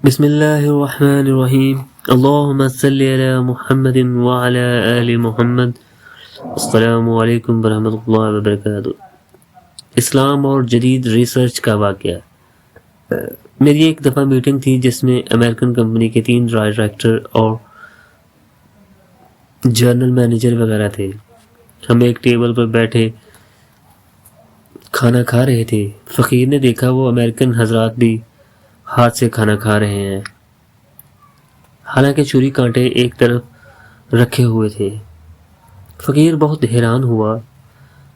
بسم اللہ الرحمن الرحیم اللہم صلی علی محمد وعلی آل محمد۔ السلام علیکم ورحمۃ اللہ وبرکاتہ۔ اسلام اور جدید ریسرچ کا واقعہ۔ میری ایک دفعہ میٹنگ تھی جس میں امریکن کمپنی کے 3 ڈائریکٹر اور جنرل مینیجر وغیرہ تھے۔ ہم ایک ٹیبل پر بیٹھے کھانا کھا رہے تھے۔ فقیر نے دیکھا وہ امریکن حضرات بھی ہاتھ سے کھانا کھا رہے ہیں، حالانکہ چھری کانٹے ایک طرف رکھے ہوئے تھے۔ فقیر بہت حیران ہوا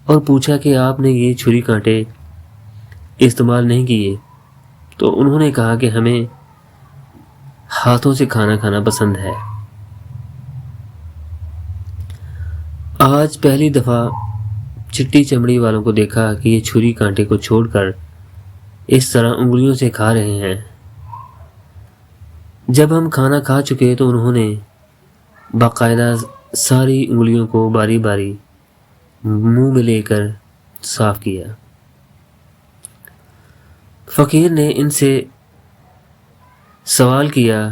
اور پوچھا کہ آپ نے یہ چھری کانٹے استعمال نہیں کیے؟ تو انہوں نے کہا کہ ہمیں ہاتھوں سے کھانا کھانا پسند ہے۔ آج پہلی دفعہ چٹی چمڑی والوں کو دیکھا کہ یہ چھری کانٹے کو چھوڑ کر اس طرح انگلیوں سے کھا رہے ہیں۔ جب ہم کھانا کھا چکے تو انہوں نے باقاعدہ ساری انگلیوں کو باری باری منہ میں لے کر صاف کیا۔ فقیر نے ان سے سوال کیا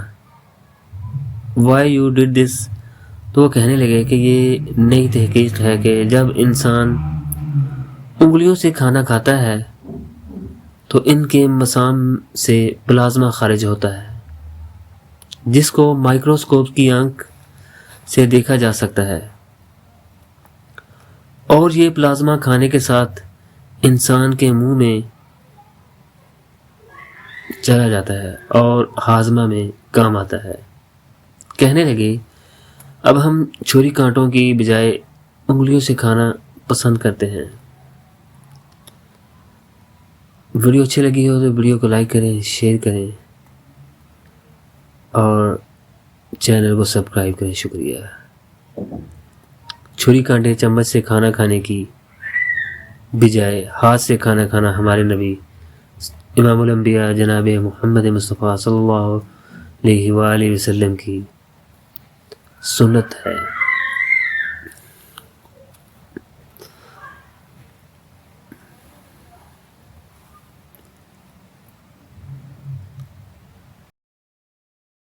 وائی یو ڈڈ دس، تو وہ کہنے لگے کہ یہ نئی تحقیق ہے کہ جب انسان انگلیوں سے کھانا کھاتا ہے تو ان کے مسام سے پلازما خارج ہوتا ہے، جس کو مائکروسکوپ کی آنکھ سے دیکھا جا سکتا ہے، اور یہ پلازما کھانے کے ساتھ انسان کے منہ میں چلا جاتا ہے اور ہاضمہ میں کام آتا ہے۔ کہنے لگے اب ہم چھری کانٹوں کی بجائے انگلیوں سے کھانا پسند کرتے ہیں۔ ویڈیو اچھی لگی ہو تو ویڈیو کو لائک کریں، شیئر کریں اور چینل کو سبسکرائب کریں۔ شکریہ۔ چھری کانٹے چمچ سے کھانا کھانے کی بجائے ہاتھ سے کھانا کھانا ہمارے نبی امام الانبیاء جناب محمد مصطفیٰ صلی اللہ علیہ وآلہ وسلم کی سنت ہے۔